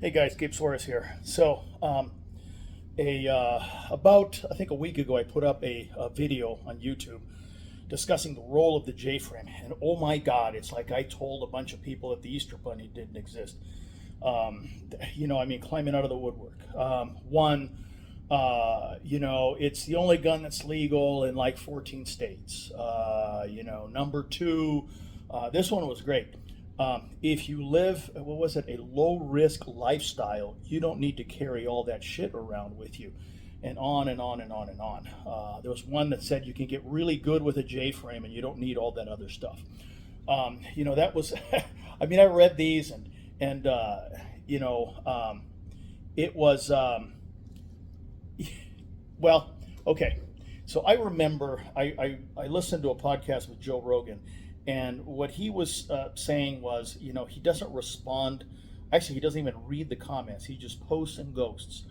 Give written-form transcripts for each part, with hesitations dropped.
Hey guys, Gabe Suarez here. About I think a week ago, I put up a video on YouTube discussing the role of the J-frame, and oh my God, it's like I told a bunch of people that the Easter Bunny didn't exist. Um, Climbing out of the woodwork. It's the only gun that's legal in like 14 states. Number two, this one was great. If you live, what was it, a low risk lifestyle, you don't need to carry all that shit around with you. And on and on and on and on. There was one that said you can get really good with a J frame and you don't need all that other stuff. That was, I read these and it was, well, okay. So I remember I listened to a podcast with Joe Rogan, and what he was saying was, he doesn't respond. Actually, he doesn't even read the comments. He just posts and ghosts.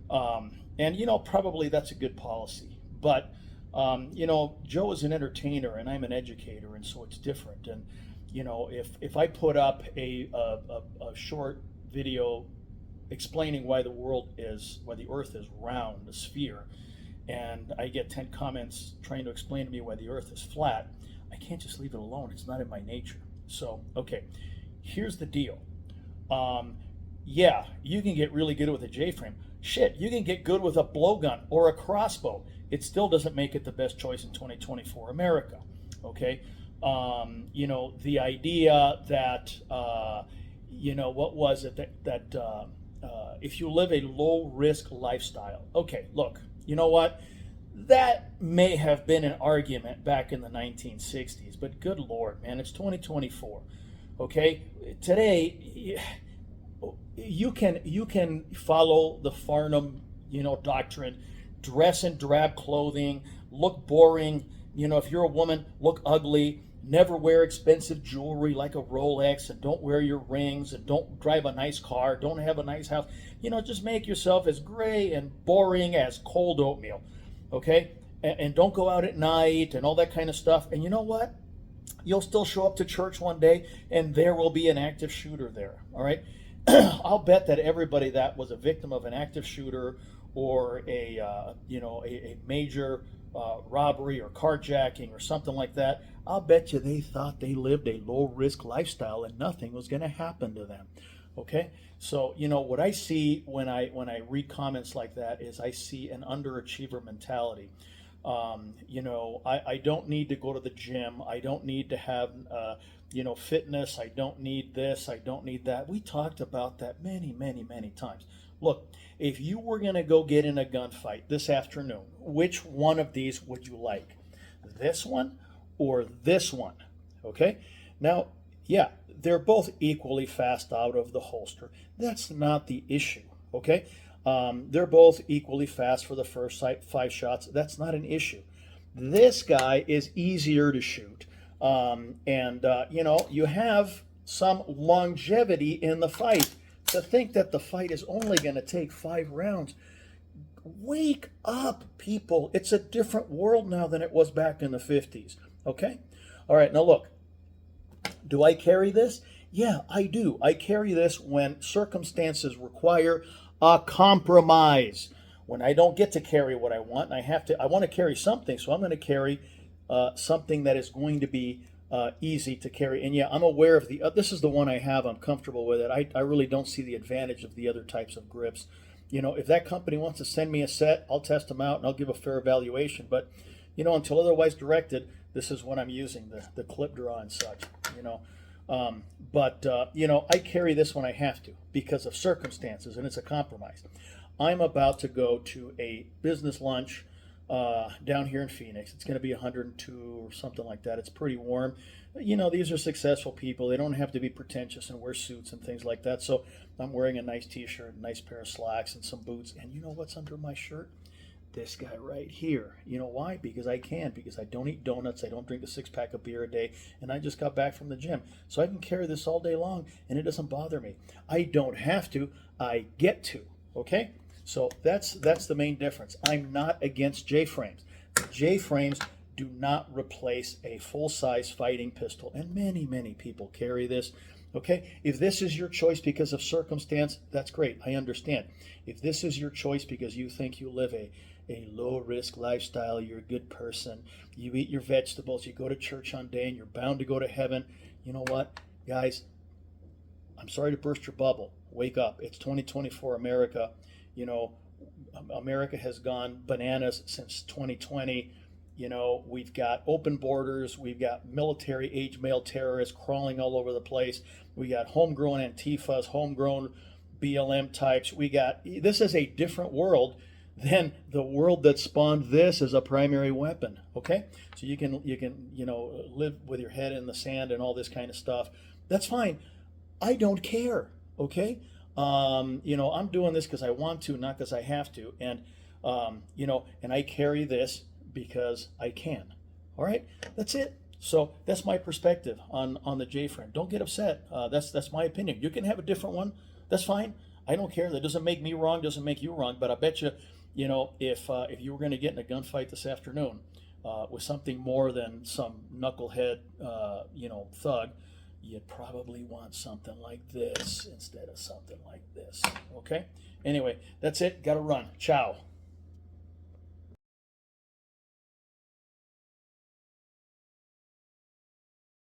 Probably that's a good policy. But, Joe is an entertainer and I'm an educator, and so it's different. And, if I put up a short video explaining why the earth is round, a sphere, and I get 10 comments trying to explain to me why the earth is flat, I can't just leave it alone. It's not in my nature. So, okay, here's the deal. Yeah, you can get really good with a J-frame. Shit, you can get good with a blowgun or a crossbow. It still doesn't make it the best choice in 2024 America. Okay, the idea that what was it that if you live a low risk lifestyle. Okay, look, you know what? That may have been an argument back in the 1960s, but good Lord, man, it's 2024. Okay, today you can follow the Farnham, doctrine, dress in drab clothing, look boring. If you're a woman, look ugly. Never wear expensive jewelry like a Rolex, and don't wear your rings, and don't drive a nice car, don't have a nice house. Just make yourself as gray and boring as cold oatmeal, okay? And don't go out at night and all that kind of stuff. And you know what? You'll still show up to church one day, and there will be an active shooter there, all right? I'll bet that everybody that was a victim of an active shooter or a major robbery or carjacking or something like that, I'll bet you they thought they lived a low risk lifestyle and nothing was going to happen to them. Okay, so what I see when I read comments like that is I see an underachiever mentality. I don't need to go to the gym. I don't need to have fitness. I don't need this. I don't need that. We talked about that many, many, many times. Look, if you were going to go get in a gunfight this afternoon, which one of these would you like? This one or this one? Okay? Now, yeah, they're both equally fast out of the holster. That's not the issue. Okay? They're both equally fast for the first 5 shots. That's not an issue. This guy is easier to shoot. You have some longevity in the fight. To think that the fight is only going to take 5 rounds. Wake up, people. It's a different world now than it was back in the 50s. Okay? All right, now look. Do I carry this? Yeah, I do. I carry this when circumstances require a compromise. When I don't get to carry what I want, and I want to carry something, so I'm going to carry something that is going to be easy to carry. And yeah, I'm aware of this is the one I have. I'm comfortable with it. I really don't see the advantage of the other types of grips. If that company wants to send me a set, I'll test them out and I'll give a fair evaluation. But, until otherwise directed, this is what I'm using, the clip draw and such, I carry this when I have to because of circumstances, and it's a compromise. I'm about to go to a business lunch down here in Phoenix. It's going to be 102 or something like that. It's pretty warm. These are successful people. They don't have to be pretentious and wear suits and things like that. So I'm wearing a nice t-shirt, a nice pair of slacks, and some boots. And you know what's under my shirt? This guy right here. You know why? Because I can. Because I don't eat donuts. I don't drink a 6-pack of beer a day. And I just got back from the gym. So I can carry this all day long and it doesn't bother me. I don't have to. I get to. Okay? So that's the main difference. I'm not against J-frames. J-frames Do not replace a full-size fighting pistol. And many, many people carry this. Okay, if this is your choice because of circumstance, that's great. I understand. If this is your choice because you think you live a low-risk lifestyle, you're a good person, you eat your vegetables, you go to church on day, and you're bound to go to heaven, you know what, guys? I'm sorry to burst your bubble. Wake up. It's 2024 America. You know, America has gone bananas since 2020. You know, we've got open borders. We've got military age male terrorists crawling all over the place. We got homegrown Antifas, homegrown BLM types. This is a different world than the world that spawned this as a primary weapon. Okay, so you can live with your head in the sand and all this kind of stuff. That's fine. I don't care. Okay, I'm doing this because I want to, not because I have to, and and I carry this because I can. All right, that's it. So that's my perspective on the J frame. Don't get upset. That's my opinion. You can have a different one. That's fine. I don't care. That doesn't make me wrong. Doesn't make you wrong. But I bet you, if you were going to get in a gunfight this afternoon with something more than some knucklehead, thug, you'd probably want something like this instead of something like this. Okay. Anyway, that's it. Got to run. Ciao.